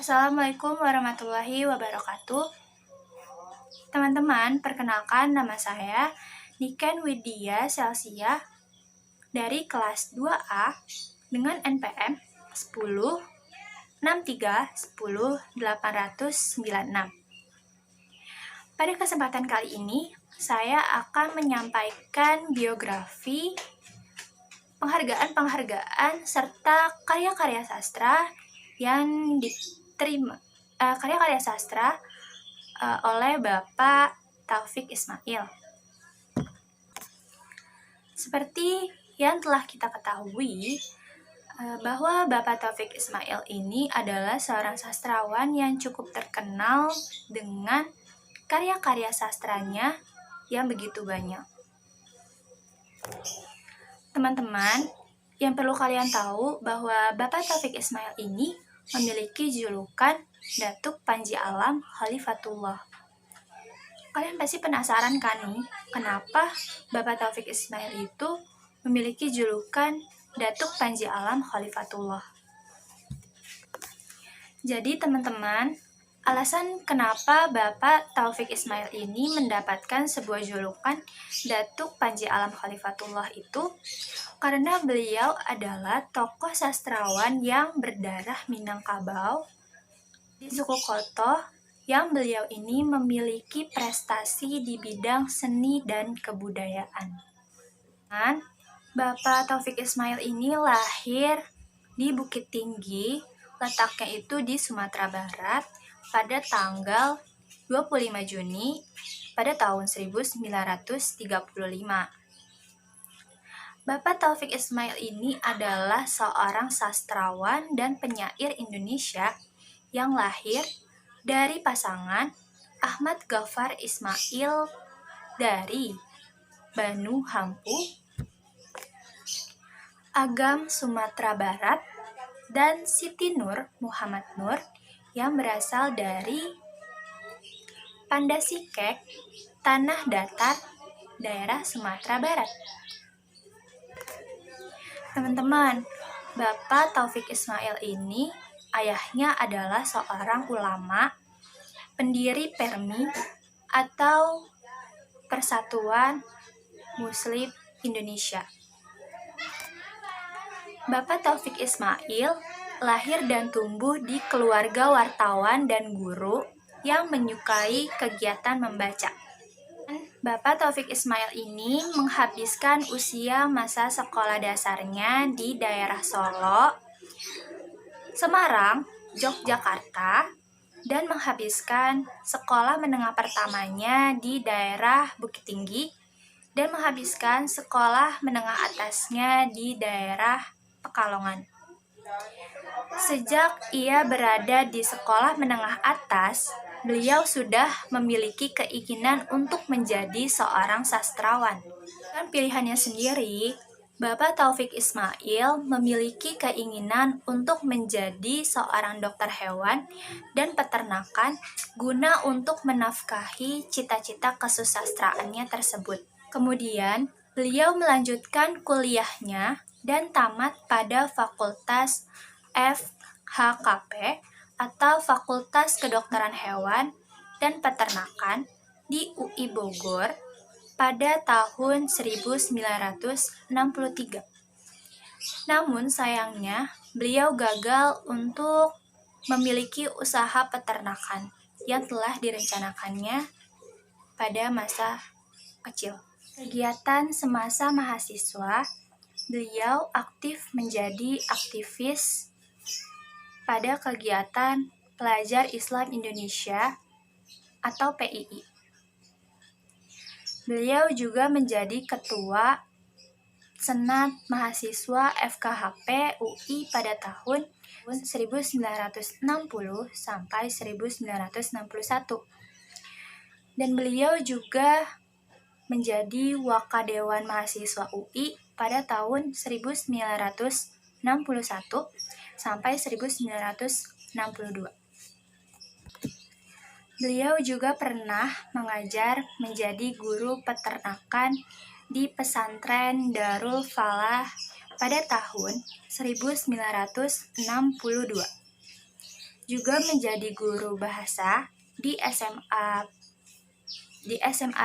Assalamualaikum warahmatullahi wabarakatuh. Teman-teman, perkenalkan nama saya Niken Widya Celsia dari kelas 2A dengan NPM 10 63 10 896. Pada kesempatan kali ini, saya akan menyampaikan biografi, penghargaan, serta karya-karya sastra yang diterima oleh Bapak Taufik Ismail. Seperti yang telah kita ketahui, bahwa Bapak Taufik Ismail ini adalah seorang sastrawan yang cukup terkenal dengan karya-karya sastranya yang begitu banyak. Teman-teman, yang perlu kalian tahu bahwa Bapak Taufik Ismail ini memiliki julukan Datuk Panji Alam Khalifatullah. Kalian pasti penasaran kan nih, kenapa Bapak Taufik Ismail itu memiliki julukan Datuk Panji Alam Khalifatullah. Jadi teman-teman, alasan kenapa Bapak Taufik Ismail ini mendapatkan sebuah julukan Datuk Panji Alam Khalifatullah itu karena beliau adalah tokoh sastrawan yang berdarah Minangkabau di suku Koto, yang beliau ini memiliki prestasi di bidang seni dan kebudayaan. Dan Bapak Taufik Ismail ini lahir di Bukit Tinggi, letaknya itu di Sumatera Barat, pada tanggal 25 Juni pada tahun 1935. Bapak Taufik Ismail ini adalah seorang sastrawan dan penyair Indonesia yang lahir dari pasangan Ahmad Ghaffar Ismail dari Banu Hampu, Agam, Sumatera Barat, dan Siti Nur Muhammad Nur yang berasal dari Pandasikek, Tanah Datar, daerah Sumatera Barat. Teman-teman, Bapak Taufik Ismail ini ayahnya adalah seorang ulama, pendiri PERMI atau Persatuan Muslim Indonesia. Bapak Taufik Ismail lahir dan tumbuh di keluarga wartawan dan guru yang menyukai kegiatan membaca. Bapak Taufik Ismail ini menghabiskan usia masa sekolah dasarnya di daerah Solo, Semarang, Yogyakarta, dan menghabiskan sekolah menengah pertamanya di daerah Bukit Tinggi dan menghabiskan sekolah menengah atasnya di daerah Pekalongan. Sejak ia berada di sekolah menengah atas, beliau sudah memiliki keinginan untuk menjadi seorang sastrawan. Dan pilihannya sendiri, Bapak Taufik Ismail memiliki keinginan untuk menjadi seorang dokter hewan dan peternakan guna untuk menafkahi cita-cita kesusastraannya tersebut. Kemudian, beliau melanjutkan kuliahnya dan tamat pada Fakultas FHKP atau Fakultas Kedokteran Hewan dan Peternakan di UI Bogor pada tahun 1963. Namun sayangnya, beliau gagal untuk memiliki usaha peternakan yang telah direncanakannya pada masa kecil. Kegiatan semasa mahasiswa, beliau aktif menjadi aktivis pada kegiatan Pelajar Islam Indonesia atau PII. Beliau juga menjadi ketua Senat Mahasiswa FKHP UI pada tahun 1960 sampai 1961. Dan beliau juga menjadi Wakadewan Mahasiswa UI pada tahun 1961 sampai 1962. Beliau juga pernah mengajar menjadi guru peternakan di pesantren Darul Falah pada tahun 1962. juga menjadi guru bahasa di SMA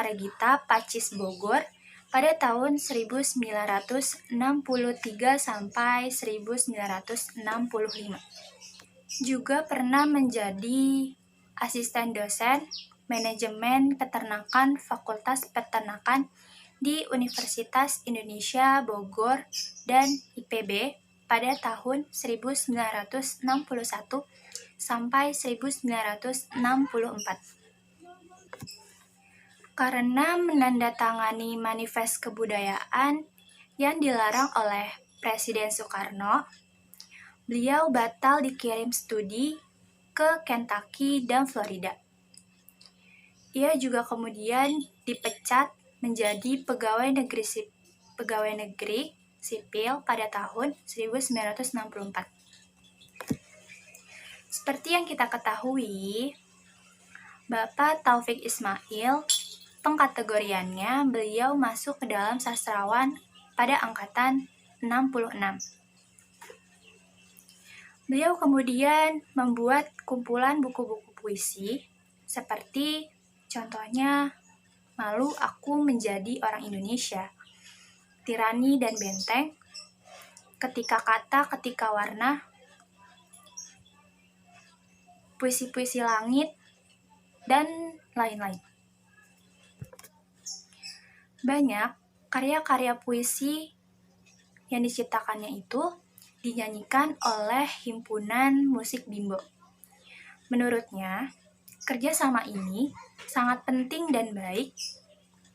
Regita Pacis Bogor pada tahun 1963 sampai 1965. Juga pernah menjadi asisten dosen manajemen peternakan Fakultas Peternakan di Universitas Indonesia Bogor dan IPB pada tahun 1961 sampai 1964. Karena menandatangani manifest kebudayaan yang dilarang oleh Presiden Soekarno, beliau batal dikirim studi ke Kentucky dan Florida. Ia juga kemudian dipecat menjadi pegawai negeri sipil pada tahun 1964. Seperti yang kita ketahui, Bapak Taufik Ismail, pengkategoriannya beliau masuk ke dalam sastrawan pada angkatan 66. Beliau kemudian membuat kumpulan buku-buku puisi seperti contohnya Malu Aku Menjadi Orang Indonesia, Tirani dan Benteng, Ketika Kata, Ketika Warna, Puisi-puisi Langit, dan lain-lain. Banyak karya-karya puisi yang diciptakannya itu dinyanyikan oleh himpunan musik Bimbo. Menurutnya, kerjasama ini sangat penting dan baik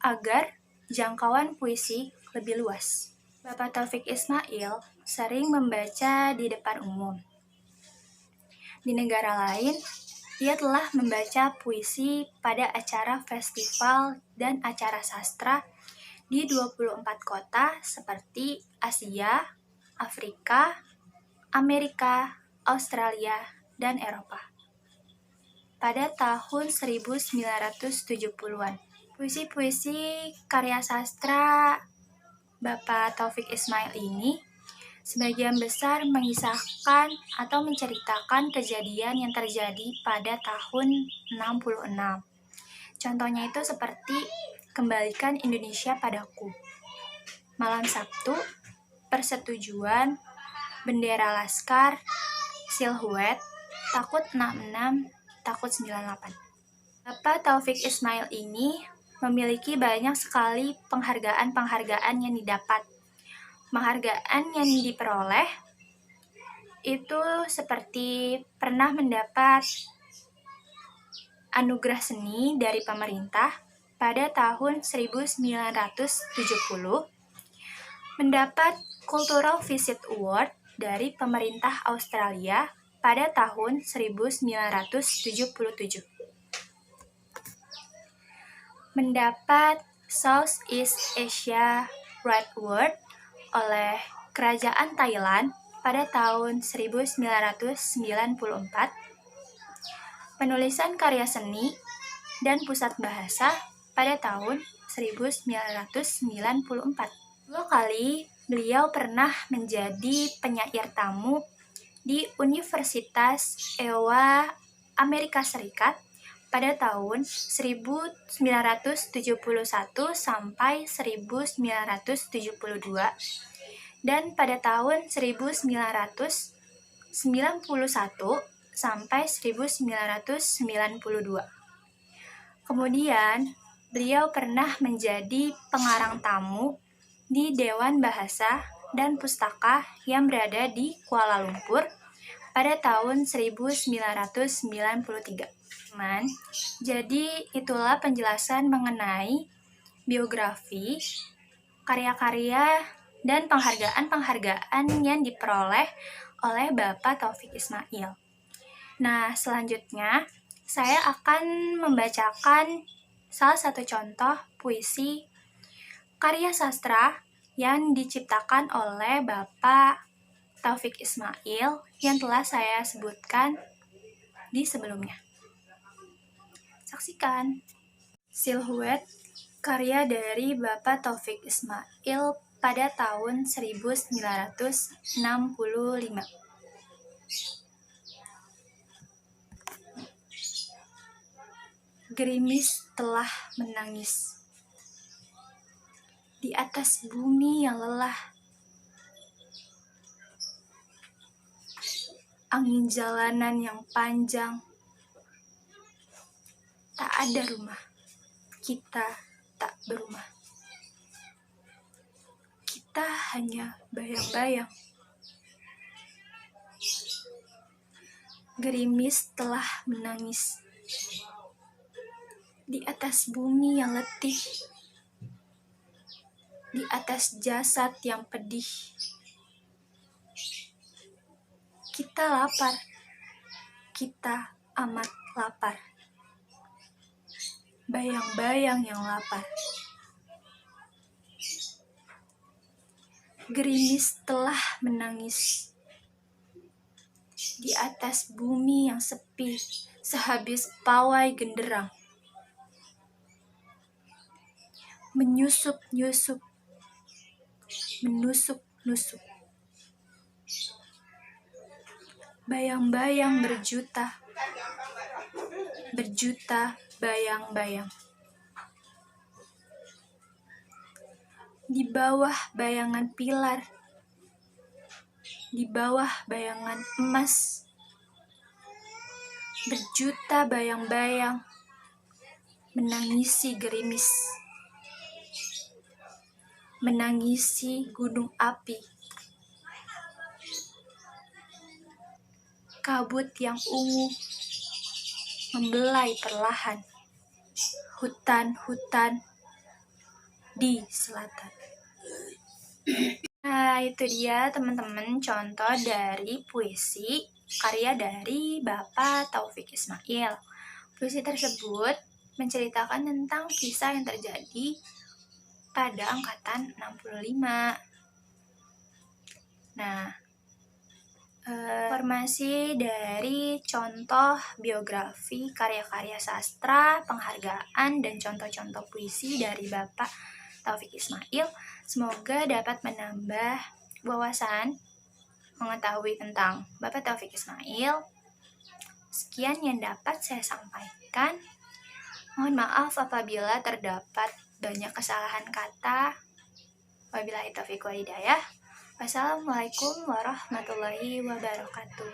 agar jangkauan puisi lebih luas. Bapak Taufik Ismail sering membaca di depan umum. Di negara lain, ia telah membaca puisi pada acara festival dan acara sastra di 24 kota seperti Asia, Afrika, Amerika, Australia, dan Eropa. Pada tahun 1970-an, puisi-puisi karya sastra Bapak Taufik Ismail ini sebagian besar mengisahkan atau menceritakan kejadian yang terjadi pada tahun 66. Contohnya itu seperti Kembalikan Indonesia Padaku, Malam Sabtu, Persetujuan, Bendera Laskar, Silhouette, Takut 66, Takut 98. Bapak Taufik Ismail ini memiliki banyak sekali penghargaan-penghargaan yang didapat. Penghargaan yang diperoleh itu seperti pernah mendapat anugerah seni dari pemerintah pada tahun 1970, mendapat Cultural Visit Award dari pemerintah Australia pada tahun 1977, mendapat Southeast Asia Right Award oleh Kerajaan Thailand pada tahun 1994, penulisan karya seni dan pusat bahasa pada tahun 1994. 2 kali beliau pernah menjadi penyair tamu di Universitas Iowa, Amerika Serikat pada tahun 1971 sampai 1972 dan pada tahun 1991 sampai 1992. Kemudian, beliau pernah menjadi pengarang tamu di Dewan Bahasa dan Pustaka yang berada di Kuala Lumpur pada tahun 1993. Jadi itulah penjelasan mengenai biografi, karya-karya, dan penghargaan-penghargaan yang diperoleh oleh Bapak Taufik Ismail. Nah, selanjutnya saya akan membacakan salah satu contoh puisi karya sastra yang diciptakan oleh Bapak Taufik Ismail yang telah saya sebutkan di sebelumnya. Saksikan. Silhouette, karya dari Bapak Taufik Ismail pada tahun 1965. Gerimis telah menangis di atas bumi yang lelah. Angin jalanan yang panjang. Tak ada rumah. Kita tak berumah. Kita hanya bayang-bayang. Gerimis telah menangis di atas bumi yang letih, di atas jasad yang pedih. Kita lapar, kita amat lapar. Bayang-bayang yang lapar. Gerimis telah menangis di atas bumi yang sepi, sehabis pawai genderang. Menyusup-nyusup, menusuk-nusuk. Bayang-bayang berjuta, berjuta bayang-bayang. Di bawah bayangan pilar, di bawah bayangan emas, berjuta bayang-bayang menangisi gerimis, menangisi gunung api, kabut yang ungu membelai perlahan hutan-hutan di selatan. Nah, itu dia teman-teman contoh dari puisi karya dari Bapak Taufik Ismail. Puisi tersebut menceritakan tentang kisah yang terjadi pada angkatan 65. Nah, informasi dari contoh biografi, karya-karya sastra, penghargaan, dan contoh-contoh puisi dari Bapak Taufik Ismail semoga dapat menambah wawasan mengetahui tentang Bapak Taufik Ismail. Sekian yang dapat saya sampaikan. Mohon maaf apabila terdapat banyak kesalahan kata. Wabillahi taufiq wal hidayah. Wassalamualaikum warahmatullahi wabarakatuh.